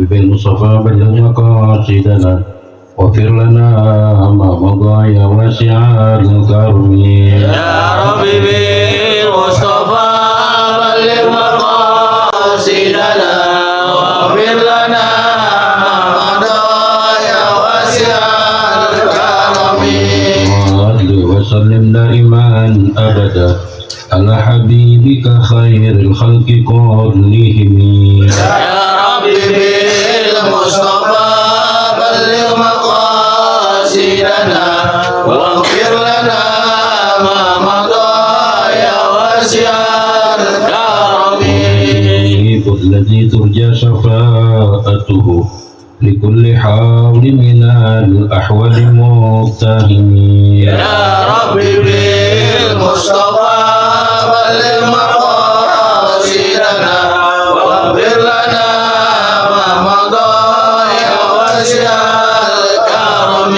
حبيب المصطفى بلغ مقاصدنا واغفر لنا ما مضى يا واسع الكرم يا ربي بالمصطفى بلغ مقاصدنا واغفر لنا ما مضى يا واسع الكرم صل وسلم دائما ابدا على حبيبك خير الخلق كلهم يا ربي بالمصطفى بلغ مقاصدنا واغفر لنا ما مضى يا واسع الكرم الذي ترجى شفاعته لكل حول من الأحوال مقتهم يا ربي بالمصطفى بلغ مقاصدنا واغفر لنا ما مضى يا واسع الكرم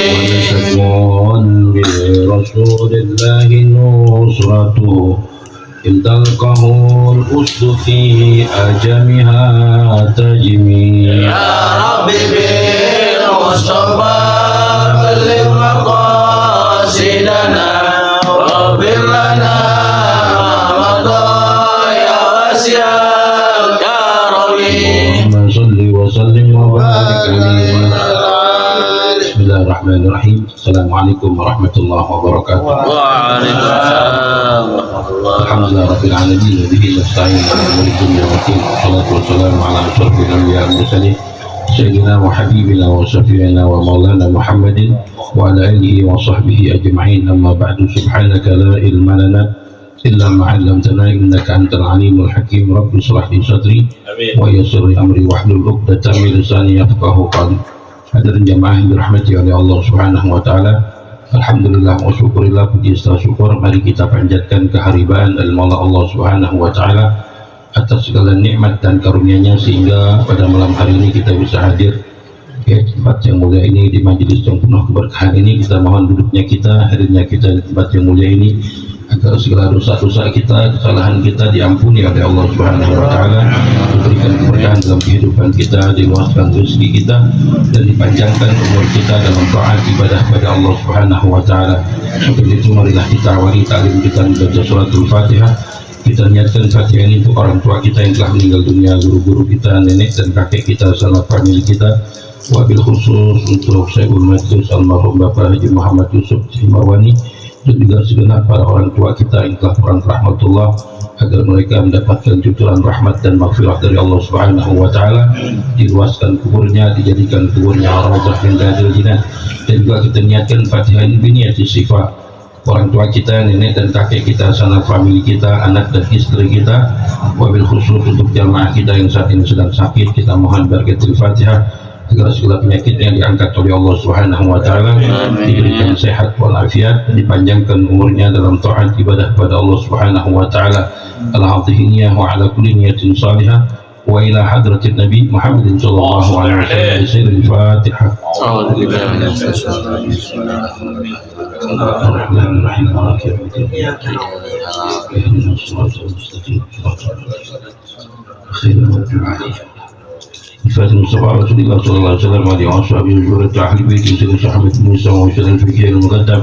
وتكون برسول الله نصرته إن تلقه الأسد في أجمها تجمي يا ربي بالمصطفى بلغ مقاصدنا واغفر لنا ما مضى يا واسع الكرم اللهم صل وسلم وبارك عليه بسم الله الرحمن الرحيم السلام عليكم ورحمة الله وبركاته وعليكم السلام ورحمة الله الحمد لله رب العالمين وبه نستعين على امور الدنيا والدين والصلاه والسلام على اشرف الانبياء والمرسلين سيدنا وحبيبنا وشفيعنا ومولانا محمد وعلى اله وصحبه اجمعين اما بعد سبحانك لا علم لنا الا ما علمتنا انك انت العليم الحكيم رب اشرح لي صدري ويسر لي امري واحلل عقدة من لساني يفقهوا قولي. Hadirin jamaah yang dirahmati oleh Allah Subhanahu wa taala. Alhamdulillah wa syukurillah, puji serta syukur mari kita panjatkan keharibaan dari Maula Allah Subhanahu wa taala atas segala nikmat dan karunia-Nya sehingga pada malam hari ini kita bisa hadir di tempat yang mulia ini, di majelis yang penuh keberkahan ini. Kita mohon duduknya kita, hadirnya kita di tempat yang mulia ini agar segala dosa-dosa kita, kesalahan kita diampuni oleh Allah Subhanahu wa taala, diberikan keberkahan dalam kehidupan kita, diluaskan rezeki kita dan dipanjangkan umur kita dalam taat ibadah pada Allah Subhanahu wa taala. Untuk itu marilah kita awali taklim kita membaca suratul Fatihah. Kita niatkan Fatihah ini untuk orang tua kita yang telah meninggal dunia, guru-guru kita, nenek dan kakek kita, sanak famili kita, wabil khusus untuk Syekhul Majlis almarhum Bapak Haji Muhammad Yusuf Marwani dan juga segenap para orang tua kita yang telah pulang rahmatullah, agar mereka mendapatkan cucuran rahmat dan maghfirah dari Allah Subhanahu wa taala, diluaskan kuburnya, dijadikan kuburnya raudhah min riyadil janah. Dan juga kita niatkan Fatihah ini biniyati sifat orang tua kita, nenek dan kakek kita, sanak famili kita, anak dan istri kita, wabil khusus untuk jamaah kita yang saat ini sedang sakit. Kita mohon barakatul Fatihah agar segala penyakitnya diangkat oleh Allah Subhanahu wa taala, diberikan sehat walafiat, dipanjangkan umurnya dalam taat ibadah pada Allah Subhanahu wa taala. Al-hadhihiniyah wa ala kulli niyatin salihah wa ila hadratin Nabi Muhammad sallallahu alaihi wasallam. Al-Fatihah. أعوذ بالله من الشيطان الرجيم بسم الله الرحمن الرحيم مالك يوم الدين إياك نعبد اهدنا الصراط المستقيم خير المغضوب عليهم الفاتح المصطفى رسول الله صلى الله عليه وسلم وعلى اصحابه وجوره اهل بيت سيدنا احمد بن موسى وسلم الفقيه المقدم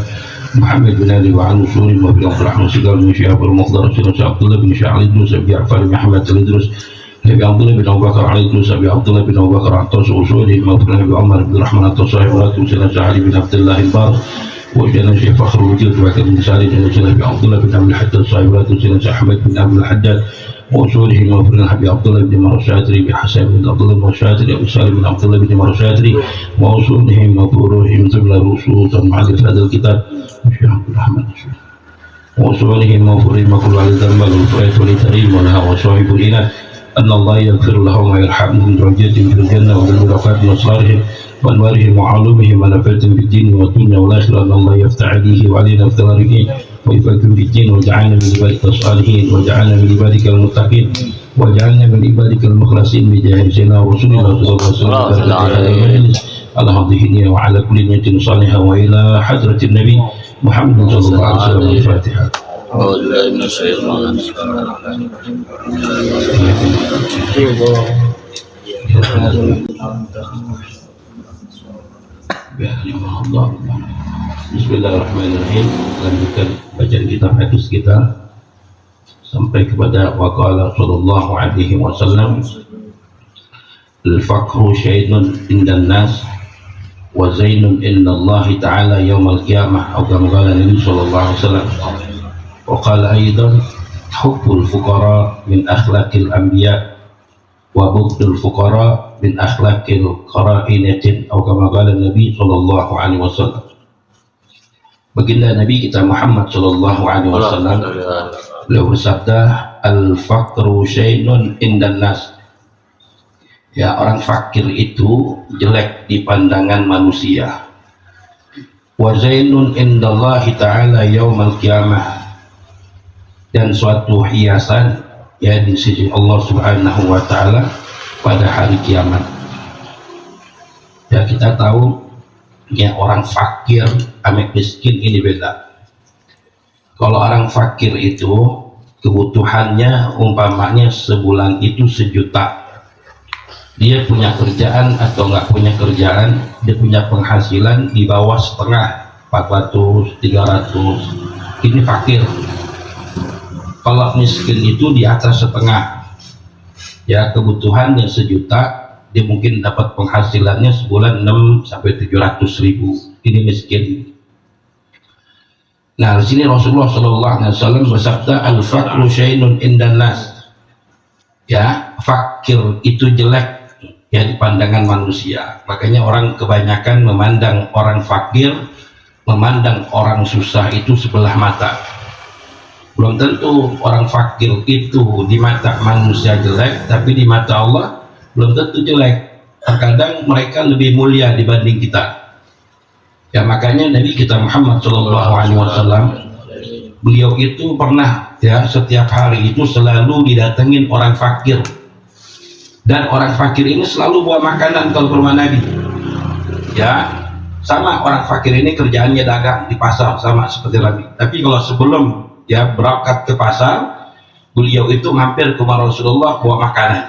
محمد بن علي وعن اصول وفي الامر احمد سيدنا بن شهاب المقدر سيدنا عبد الله بن شعر الدوس ابي جعفر بن محمد الادرس ابي عبد الله بن ابو بكر علي الدوس ابي عبد الله بن ابو بكر عطاس اصوله موفق ابي عمر بن الرحمن عطاس صاحب سيدنا علي بن عبد الله البار وجانا شيخ فخر الوجود وكان بن سعيد بن ابي عبد الله بن عبد الحجاج صاحب سيدنا احمد بن عبد الحجاج وصوله موفرنا حبي عبد الله بن مرشاتري بحسن بن عبد الله المرشاتري أبو سالم بن عبد الله بن مرشاتري وصولهم موفورهم ضمن رسولا معلف هذا الكتاب الشيخ عبد الرحمن الشيخ وصولهم موفورهم كل على الذنب والفريت والتريم ونهى وصاحب الإناث أن الله يغفر لهم ويرحمهم درجاتهم في الجنة وبالبركات وأسرارهم وأنوارهم وعلومهم ونفعتهم في الدين والدنيا والآخرة. أن الله يفتح عليه وعلينا افتراضه ويفكر في الدين وجعلنا من عبادك الصالحين وجعلنا من عبادك المتقين وجعلنا من عبادك المخلصين بجاه سيدنا رسول الله صلى الله عليه وسلم على هذه النية وعلى كل نية صالحة وإلى حضرة النبي محمد صلى الله عليه وسلم. الفاتحة. أعوذ بالله من الشيطان الرجيم Bismillahirrahmanirrahim. Lanjutkan bacaan kitab hadis kita sampai kepada waqala sallallahu alaihi wasallam, al-faqru syaitun indan nas wa zainun inda Allah ta'ala yawmal qiyamah, atau kama qala Nabi sallallahu alaihi wasallam. Wa qala aidan hubbul fuqara min akhlaqil anbiya wa bughdul fuqara min akhlaqil qara'inatin, atau kama qala Nabi sallallahu alaihi wasallam. Baginda Nabi kita Muhammad sallallahu alaihi wasallam beliau bersabda, al-faqru syaitun indan nas. Ya, orang fakir itu jelek di pandangan manusia. Wa zainun indallahi ta'ala yaumal qiyamah, dan suatu hiasan ya di sisi Allah Subhanahu wa taala pada hari kiamat. Ya, kita tahu ya, orang fakir sama miskin ini beda. Kalau orang fakir itu kebutuhannya umpamanya sebulan itu 1 juta. Dia punya kerjaan atau nggak punya kerjaan, dia punya penghasilan di bawah setengah, 400, 300. Ini fakir. Kalau miskin itu di atas setengah. Ya, kebutuhannya 1 juta, dia mungkin dapat penghasilannya sebulan 6 sampai 700 ribu. Ini miskin. Nah, di sini Rasulullah sallallahu alaihi wasallam bersabda, al-faqru syaitun indan nas. Ya, fakir itu jelek ya di pandangan manusia. Makanya orang kebanyakan memandang orang fakir, memandang orang susah itu sebelah mata. Belum tentu orang fakir itu di mata manusia jelek, tapi di mata Allah belum tentu jelek. Terkadang mereka lebih mulia dibanding kita. Ya, makanya Nabi kita Muhammad sallallahu alaihi wasallam, beliau itu pernah ya setiap hari itu selalu didatengin orang fakir. Dan orang fakir ini selalu bawa makanan kalau ke rumah Nabi. Ya, sama orang fakir ini kerjaannya dagang di pasar sama seperti Nabi. Tapi kalau sebelum ya berangkat ke pasar, beliau itu mampir ke rumah Rasulullah bawa makanan.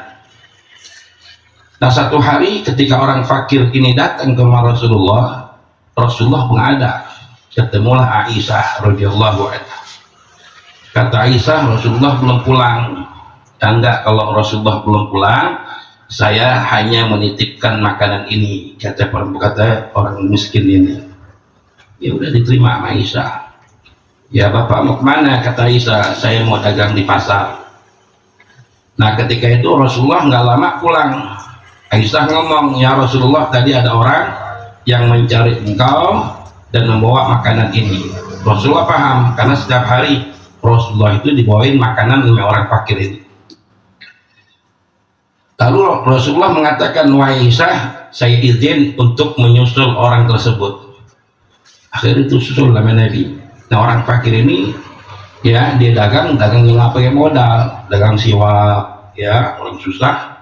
Nah, satu hari ketika orang fakir ini datang ke rumah Rasulullah, Rasulullah menghadap, ketemulah Aisyah radhiyallahu anha. Kata Aisyah, Rasulullah belum pulang. Enggak, kalau Rasulullah belum pulang, saya hanya menitipkan makanan ini, kata orang miskin ini. Ya udah, diterima sama Aisyah. Ya, Bapak mau kemana? Kata Aisyah, saya mau dagang di pasar. Nah, ketika itu Rasulullah nggak lama pulang. Aisyah ngomong, ya Rasulullah, tadi ada orang yang mencari engkau dan membawa makanan ini. Rasulullah paham, karena setiap hari Rasulullah itu dibawain makanan oleh orang fakir ini. Lalu Rasulullah mengatakan, wahai Aisyah, saya izin untuk menyusul orang tersebut. Akhirnya itu susul sama Nabi. Nah, orang fakir ini ya dia dagang yang nggak pakai modal, dagang siwak, ya orang susah.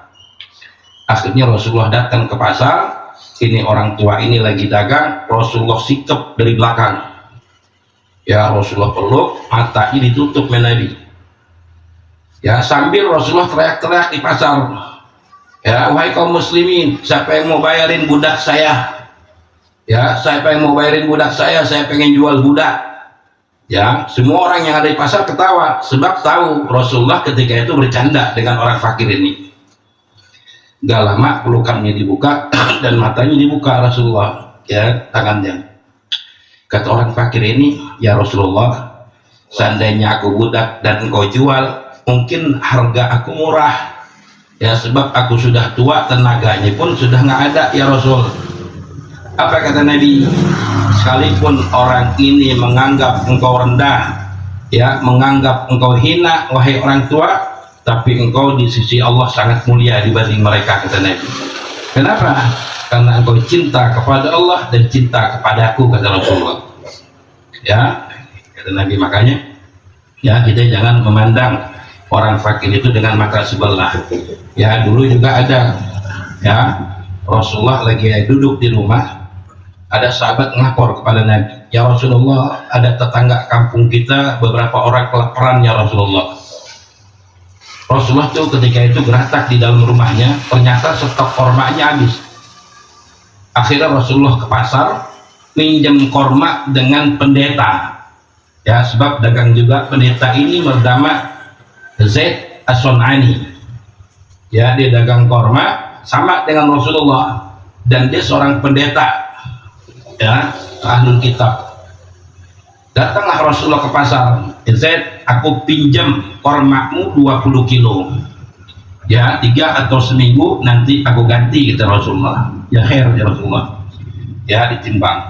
Akhirnya Rasulullah datang ke pasar. Ini orang tua ini lagi dagang, Rasulullah sikap dari belakang. Ya, Rasulullah peluk, matanya ditutup sama Nabi. Ya, sambil Rasulullah teriak-teriak di pasar. Ya, wahai kaum muslimin, siapa yang mau bayarin budak saya? Ya, siapa yang mau bayarin budak saya pengen jual budak. Ya, semua orang yang ada di pasar ketawa, sebab tahu Rasulullah ketika itu bercanda dengan orang fakir ini. Gak lama pelukannya dibuka dan matanya dibuka Rasulullah, ya tangannya. Kata orang fakir ini, ya Rasulullah, seandainya aku budak dan engkau jual, mungkin harga aku murah. Ya, sebab aku sudah tua, tenaganya pun sudah nggak ada ya Rasul. Apa kata Nabi? Sekalipun orang ini menganggap engkau rendah, ya menganggap engkau hina, wahai orang tua, tapi engkau di sisi Allah sangat mulia dibanding mereka, kata Nabi. Kenapa? Karena engkau cinta kepada Allah dan cinta kepada aku, kata Rasulullah. Ya, kata Nabi. Makanya ya kita jangan memandang orang fakir itu dengan mata sebelah. Ya, dulu juga ada ya Rasulullah lagi duduk di rumah, ada sahabat ngelapor kepada Nabi, ya Rasulullah, ada tetangga kampung kita beberapa orang kelaparan ya Rasulullah. Rasulullah tuh ketika itu geratak di dalam rumahnya, ternyata stok kormanya habis. Akhirnya Rasulullah ke pasar minjem korma dengan pendeta, ya, sebab dagang juga. Pendeta ini bernama Zaid As-Sun'ani, ya, dia dagang korma sama dengan Rasulullah, dan dia seorang pendeta, ya, ahlul kitab. Datanglah Rasulullah ke pasar, Zaid, aku pinjam kormamu 20 kilo, ya, 3 atau seminggu nanti aku ganti, kata Rasulullah. Ya khair ya Rasulullah, ya, ditimbang,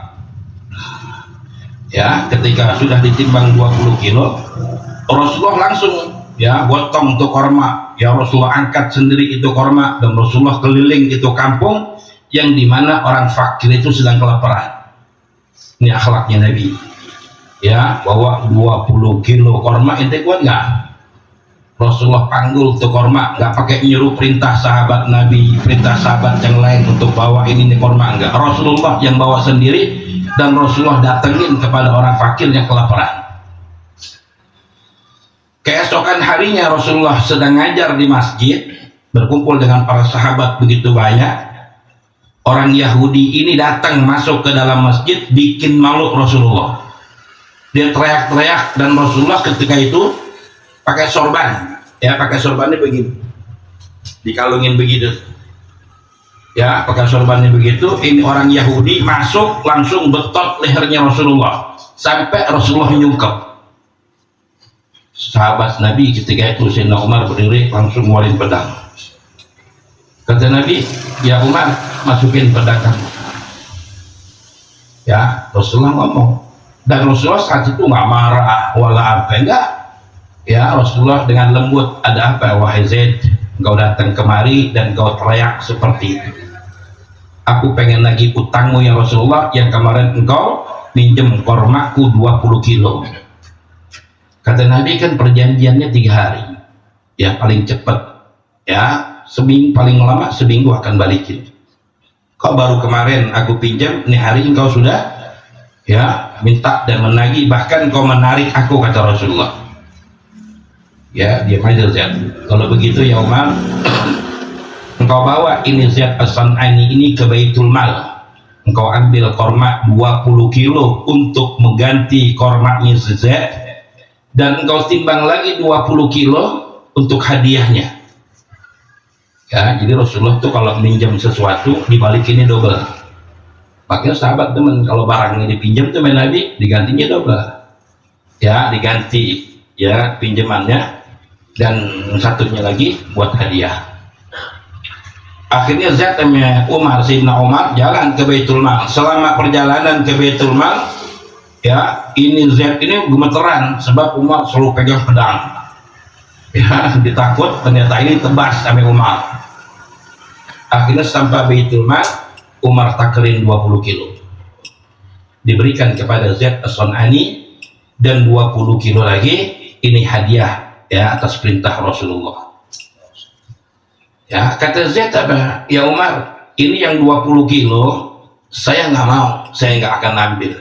ya. Ketika sudah ditimbang 20 kilo, Rasulullah langsung, ya, potong untuk korma, ya, Rasulullah angkat sendiri itu korma, dan Rasulullah keliling itu kampung yang dimana orang fakir itu sedang kelaparan. Ini akhlaknya Nabi, ya, bawa 20 kilo korma, ente kuat nggak? Rasulullah panggul tuh korma, nggak pakai nyuruh perintah sahabat Nabi, perintah sahabat yang lain untuk bawa ini nih korma, enggak. Rasulullah yang bawa sendiri, dan Rasulullah datengin kepada orang fakir yang kelaparan. Keesokan harinya Rasulullah sedang ngajar di masjid, berkumpul dengan para sahabat begitu banyak. Orang Yahudi ini datang masuk ke dalam masjid, bikin malu Rasulullah. Dia teriak-teriak, dan Rasulullah ketika itu pakai sorban, ya, pakai sorbannya begini, dikalungin begitu, ya, pakai sorbannya begitu. Ini orang Yahudi masuk, langsung betot lehernya Rasulullah sampai Rasulullah nyungkep. Sahabat Nabi ketika itu, Sayyidina Umar berdiri, langsung ngeluarin pedang. Kata Nabi, ya Umar, masukin pedang kamu, ya. Rasulullah ngomong, dan Rasulullah saat itu nggak marah wala apa, enggak, ya. Rasulullah dengan lembut, ada apa wahai Zaid, engkau datang kemari dan engkau teriak seperti itu? Aku pengen lagi utangmu ya Rasulullah, yang kemarin engkau minjem kormaku 20 kilo. Kata Nabi, kan perjanjiannya 3 hari, ya, paling cepat, ya, seminggu, paling lama seminggu akan balikin. Kau baru kemarin aku pinjam, ini hari engkau sudah, ya, minta dan menagih, bahkan kau menarik aku, kata Rasulullah. Ya, diam aja Zaid. Kalau begitu ya Umar, engkau bawa ini Zaid As-Sun'ani ini ke Baitul Mal, engkau ambil korma 20 kilo untuk mengganti kormanya Zaid, dan engkau timbang lagi 20 kilo untuk hadiahnya, ya. Jadi Rasulullah tuh kalau minjam sesuatu dibalikinnya double. Makanya sahabat teman, kalau barangnya dipinjam tuh Nabi, digantinya double, ya, diganti, ya, pinjamannya, dan satunya lagi buat hadiah. Akhirnya Zaid sama Umar, Sayyidina Umar jalan ke Baitul Mal. Selama perjalanan ke Baitul Mal, ya, ini Zaid ini gemeteran sebab Umar selalu pegang pedang, ya, ditakut ternyata ini tebas sama Umar. Akhirnya sampai Baitul Mal, Umar takerin 20 kilo, diberikan kepada Zaid As-Sun'ani, dan 20 kilo lagi ini hadiah, ya, atas perintah Rasulullah. Ya, kata Zaid apa? Ya Umar, ini yang 20 kilo saya nggak mau, saya nggak akan ambil.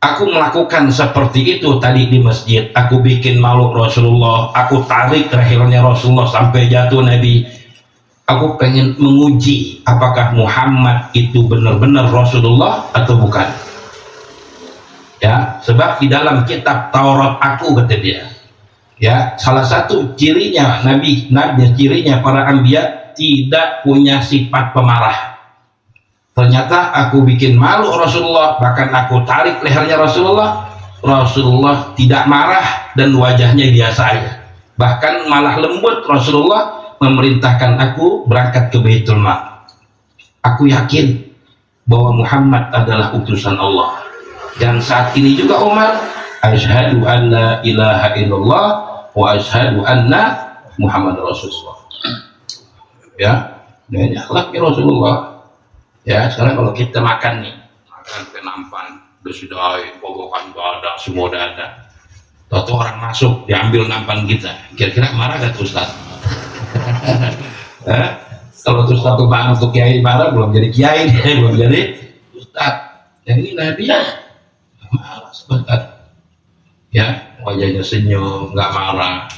Aku melakukan seperti itu tadi di masjid, aku bikin malu Rasulullah, aku tarik lehernya Rasulullah sampai jatuh Nabi. Aku pengen menguji apakah Muhammad itu benar-benar Rasulullah atau bukan, ya, sebab di dalam kitab Taurat aku, kata dia, ya, salah satu cirinya Nabi, cirinya para anbiya tidak punya sifat pemarah. Ternyata aku bikin malu Rasulullah, bahkan aku tarik lehernya Rasulullah, Rasulullah tidak marah dan wajahnya biasa aja, bahkan malah lembut. Rasulullah memerintahkan aku berangkat ke Baitul Mal. Aku yakin bahwa Muhammad adalah utusan Allah. Dan saat ini juga Umar, asyhadu an la ilaha illallah wa asyhadu anna Muhammad Rasulullah. Ya, ini akhlaknya Rasulullah. Ya, sekarang kalau kita makan nih, makan penampan, sudah pogokan ada, semua udah ada. Tahu orang masuk, diambil nampan kita. Kira-kira marah gak tuh Ustaz? Kalau terus satu bang untuk kiai marah, belum jadi kiai, belum jadi Ustaz. Yang ini Nabi marah sebentar, ya, wajahnya senyum, nggak marah,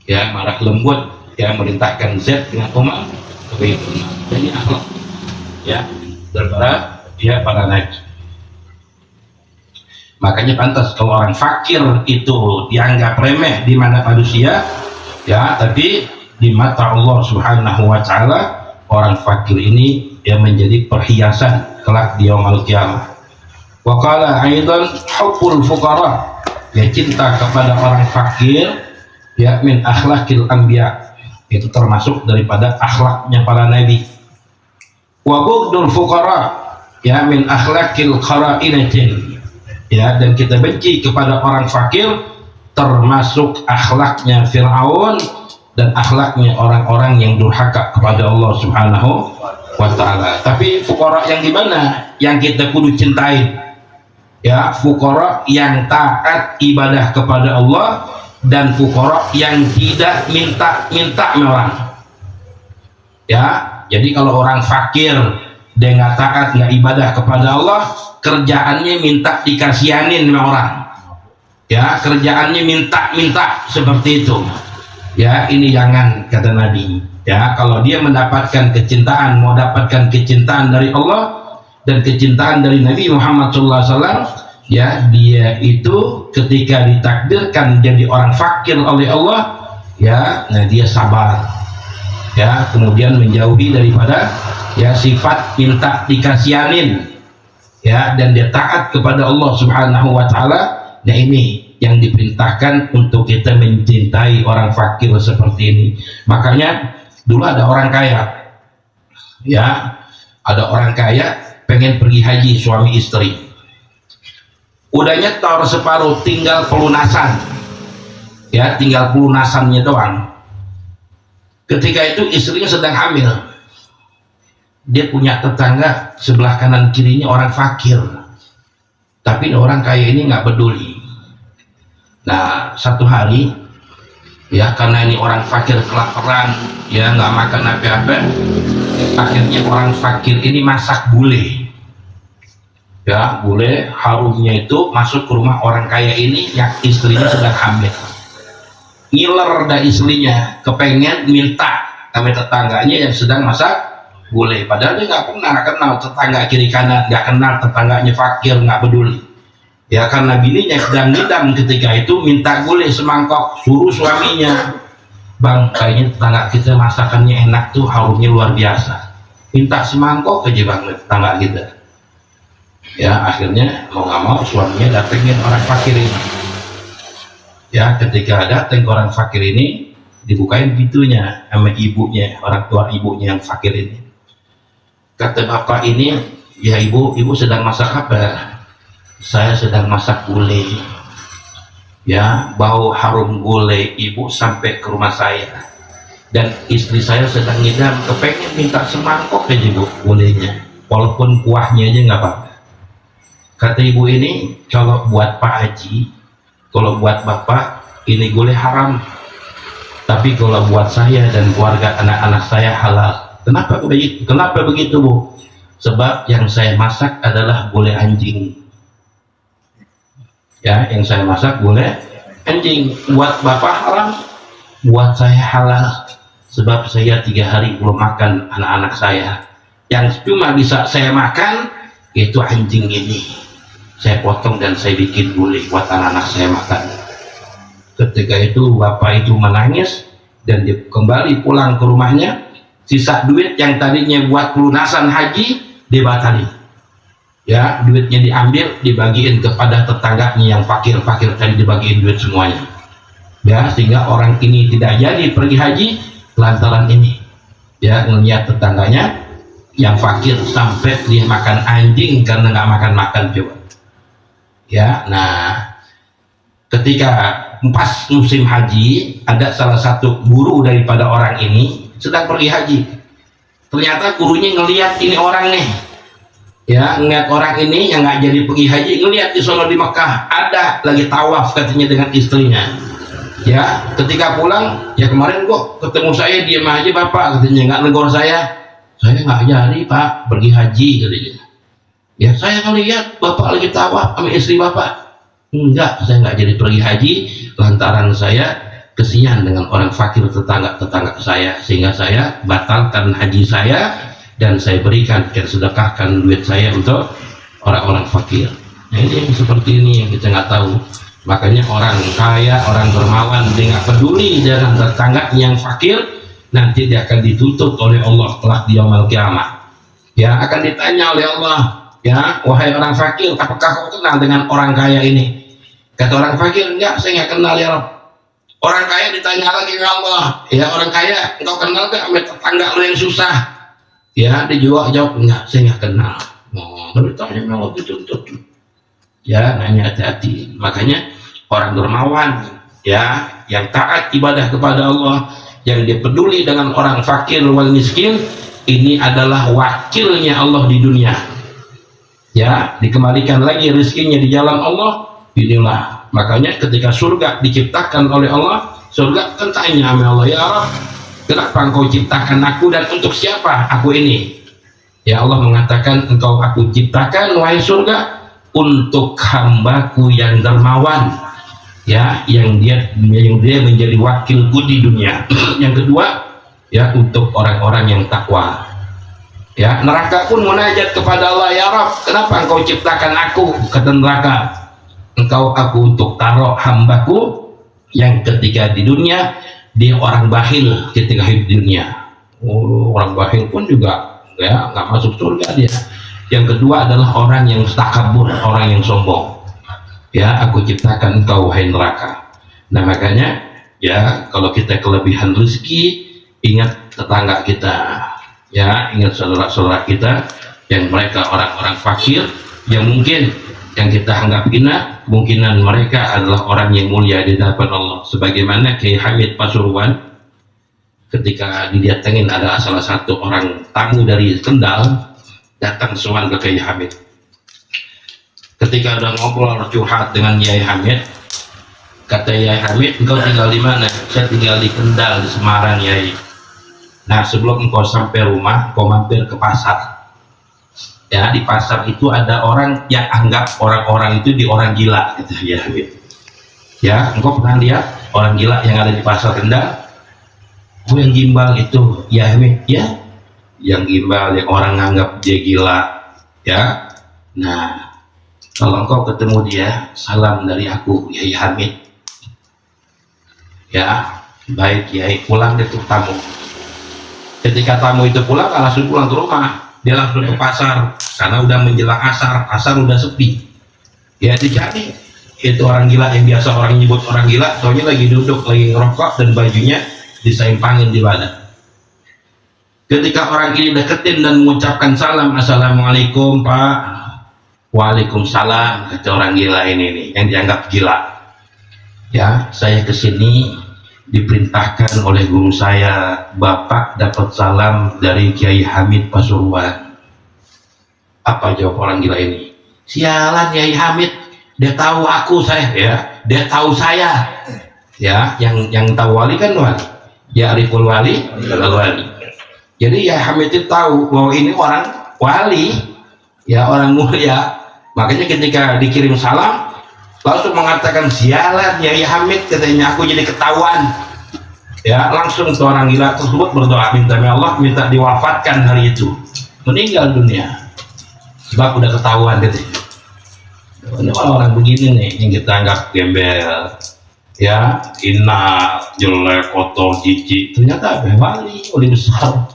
ya marah lembut, ya merintahkan Z dengan Umar lebih jadi akhlak ya daripada dia para nabi. Makanya pantas kalau orang fakir itu dianggap remeh di mana manusia, ya, tapi di mata Allah Subhanahu wa taala orang fakir ini yang menjadi perhiasan kelak di yaumul qiyamah. Wa qala aidan hubbul fuqara, ya cinta kepada orang fakir, ya min akhlaqil anbiya, itu termasuk daripada akhlaknya para nabi. Wa bughdul fuqara, ya min akhlaqil qara'inatin, ya, dan kita benci kepada orang fakir termasuk akhlaknya Fir'aun dan akhlaknya orang-orang yang durhaka kepada Allah Subhanahu wa ta'ala. Tapi fuqara yang di mana yang kita kudu cintai? Ya, fuqara yang taat ibadah kepada Allah dan fuqara yang tidak minta-minta sama orang. Ya, jadi kalau orang fakir dia nggak taat, nggak ibadah kepada Allah, kerjaannya minta dikasihanin sama orang. Ya, kerjaannya minta-minta seperti itu. Ya, ini jangan, kata Nabi. Ya, kalau dia mendapatkan kecintaan, mau dapatkan kecintaan dari Allah dan kecintaan dari Nabi Muhammad SAW, ya, dia itu ketika ditakdirkan jadi orang fakir oleh Allah, ya, nah dia sabar, ya, kemudian menjauhi daripada ya sifat minta dikasihanin, ya, dan dia taat kepada Allah Subhanahu wa taala. Nah, ini yang diperintahkan untuk kita mencintai orang fakir seperti ini. Makanya dulu ada orang kaya, ya, ada orang kaya pengen pergi haji suami istri, udah nyetor separuh, tinggal pelunasan, ya, tinggal pelunasannya doang. Ketika itu istrinya sedang hamil, dia punya tetangga sebelah kanan kirinya orang fakir, tapi orang kaya ini nggak peduli. Nah, satu hari, ya, karena ini orang fakir kelaparan, ya, nggak makan apa-apa, akhirnya orang fakir ini masak gulai, ya, gulai harumnya itu masuk ke rumah orang kaya ini yang istrinya sedang hamil. Ngiler dah istrinya, kepengen minta sama tetangganya yang sedang masak gulai, padahal dia nggak pernah kenal tetangga kiri kanan, nggak kenal tetangganya fakir, nggak peduli. Ya, karena bininya sedang ngidam ketika itu, minta gulai semangkok, suruh suaminya, bang, kayaknya tetangga kita masakannya enak tuh, harumnya luar biasa, minta semangkok aja bang tetangga kita. Ya, akhirnya mau nggak mau suaminya datengin orang fakir ini. Ya, ketika datang ke orang fakir ini, dibukain pintunya sama ibunya, orang tua ibunya yang fakir ini. Kata bapak ini, ya ibu sedang masak apa? Saya sedang masak gulai. Ya, bau harum gulai ibu sampai ke rumah saya. Dan istri saya sedang ngidam, kepengen minta semangkok aja bu gulainya, walaupun kuahnya aja nggak apa-apa. Kata ibu ini, kalau buat Pak Haji, kalau buat bapak ini gulai haram, tapi kalau buat saya dan keluarga anak-anak saya halal. Kenapa begitu? Kenapa begitu bu? Sebab yang saya masak adalah gulai anjing. Ya, yang saya masak gulai anjing. Buat bapak haram, buat saya halal. Sebab saya 3 hari belum makan anak-anak saya. Yang cuma bisa saya makan itu anjing ini. Saya potong dan saya bikin gulai buat anak-anak saya makan. Ketika itu bapak itu menangis dan dia kembali pulang ke rumahnya. Sisa duit yang tadinya buat pelunasan haji dibatalin. Ya, duitnya diambil, dibagiin kepada tetangganya yang fakir-fakir tadi, dibagiin duit semuanya. Ya, sehingga orang ini tidak jadi pergi haji lantaran ini. Ya, ngelihat tetangganya yang fakir sampai dia makan anjing karena nggak makan-makan coba. Ya, nah, ketika pas musim haji, ada salah satu guru daripada orang ini sedang pergi haji. Ternyata gurunya ngelihat ini orang nih, ya, ngeliat orang ini yang nggak jadi pergi haji, ngelihat di sono di Mekah ada lagi tawaf katanya dengan istrinya. Ya, ketika pulang, ya kemarin kok ketemu saya diam aja bapak, katanya, nggak negor saya nggak jadi pak pergi haji katanya. Ya, saya ngelihat bapak lagi tawaf sama istri bapak. Enggak, saya nggak jadi pergi haji lantaran saya kesian dengan orang fakir tetangga saya, sehingga saya batalkan haji saya dan saya berikan dan sedekahkan duit saya untuk orang-orang fakir. Nah, ini yang seperti ini yang kita nggak tahu. Makanya orang kaya, orang dermawan, dia nggak peduli dengan tetangga yang fakir, nanti dia akan ditutup oleh Allah kelak di yaumul kiamah. Ya, akan ditanya oleh Allah, ya, wahai orang fakir, apakah kau kenal dengan orang kaya ini? Kata orang fakir, enggak, saya nggak kenal ya Rabb. Orang kaya ditanya lagi ke Allah, ya orang kaya, engkau kenal gak sama tetangga lo yang susah? Ya, dia jawab, enggak, saya nggak kenal. Lalu tanya Allah dituntut. Ya, nanya hati-hati. Makanya orang dermawan, ya, yang taat ibadah kepada Allah, yang dia peduli dengan orang fakir wal miskin, ini adalah wakilnya Allah di dunia. Ya, dikembalikan lagi rezekinya di jalan Allah. Inilah makanya ketika surga diciptakan oleh Allah, surga kan tanya sama Allah, ya Rabb, kenapa engkau ciptakan aku dan untuk siapa aku ini? Ya Allah mengatakan, engkau aku ciptakan wahai surga untuk hambaku yang dermawan, ya, yang dia menjadi wakilku di dunia. Yang kedua, ya, untuk orang-orang yang takwa. Ya, neraka pun munajat kepada Allah, ya Rabb, kenapa engkau ciptakan aku ke neraka? Engkau aku untuk taruh hambaku yang ketika di dunia dia orang bakhil ketika hidup di dunia. Orang bakhil pun juga ya nggak masuk surga dia. Yang kedua adalah orang yang takabur, orang yang sombong. Ya, aku ciptakan engkau wahai neraka. Nah makanya ya kalau kita kelebihan rezeki, ingat tetangga kita, ya, ingat saudara-saudara kita yang mereka orang-orang fakir, yang mungkin yang kita anggap hina, kemungkinan mereka adalah orang yang mulia di hadapan Allah. Sebagaimana Kiai Hamid Pasuruan ketika didatengin ada salah satu orang tamu dari Kendal datang sowan ke Kiai Hamid. Ketika udah ngobrol curhat dengan Kiai Hamid, kata Kiai Hamid, engkau tinggal di mana? Saya tinggal di Kendal, di Semarang, Kiai. Nah, sebelum engkau sampai rumah, engkau mampir ke pasar. Ya, di pasar itu ada orang yang anggap orang-orang itu di orang gila, gitu ya. Ya, engkau pernah lihat orang gila yang ada di pasar Kendal? Oh, yang gimbal itu, ya, ya, yang gimbal, yang orang anggap dia gila, ya. Nah, kalau engkau ketemu dia, salam dari aku, Yai Hamid. Ya, baik Yai, pulang deh tuh tamu. Ketika tamu itu pulang, langsung pulang ke rumah. Dia langsung ke pasar karena udah menjelang asar udah sepi. Ya jadi itu orang gila yang biasa orang nyebut orang gila, soalnya lagi duduk lagi ngerokok dan bajunya disaimpangin di badan. Ketika orang ini deketin dan mengucapkan salam, assalamualaikum Pak, waalaikumsalam, kata orang gila ini nih yang dianggap gila. Ya, saya kesini diperintahkan oleh guru saya, Bapak dapat salam dari Kiai Hamid Pasuruan. Apa jawab orang gila ini? Sialan Kiai Hamid, dia tahu aku saya, ya, dia tahu saya. Ya, yang tahu wali kan wali. Ya ariful wali, wali. Jadi Kiai Hamid itu tahu bahwa ini orang wali, ya orang mulia. Makanya ketika dikirim salam, langsung mengatakan sialan Kiai Hamid, katanya aku jadi ketahuan. Ya, langsung ke orang gila tersebut berdoa minta Allah minta diwafatkan hari itu, meninggal dunia sebab udah ketahuan gitu. Ini orang-orang begini nih yang kita anggap gembel, ya, hina, jelek, kotor, jijik, ternyata wali besar.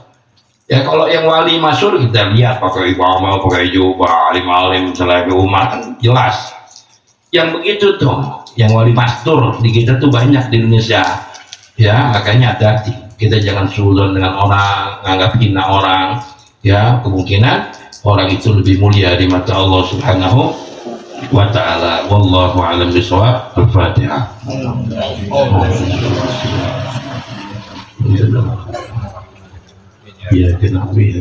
Ya kalau yang wali masyhur kita lihat pakai imamah, pakai jubah, alim-alim, selain umat kan jelas. Yang begitu tuh, yang wali mastur di kita tuh banyak di Indonesia. Ya, makanya hati-hati. Kita jangan suudzon dengan orang, nganggap hina orang. Ya, kemungkinan orang itu lebih mulia di mata Allah Subhanahu wa ta'ala. Wallahu a'lam bishawab. Al-Fatihah. Ya, kenapa ya?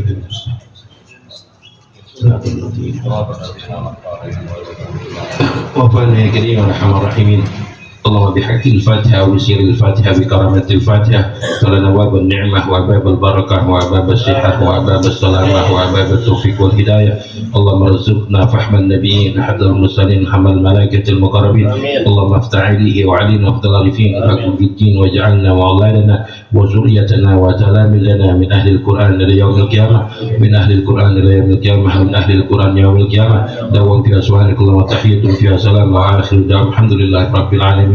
Wa fa'alna ya karim arhamar rahimin. اللهم بحق الفاتحة وبسير الفاتحة بكرامة الفاتحة فلنا باب النعمة وباب البركة وباب الصحة وباب السلامة وباب التوفيق والهداية. اللهم ارزقنا فهم النبيين حد المرسلين حمل الملائكة المقربين. اللهم افتح عليه وعلينا وافضل العارفين حكم في الدين واجعلنا وأولادنا وذريتنا وتلامذنا من أهل القرآن إلى يوم القيامة، من أهل القرآن إلى يوم القيامة، من أهل القرآن يوم القيامة. دوام فيها سبحانك اللهم وتحية فيها سلام وآخر دعوة الحمد لله رب العالمين.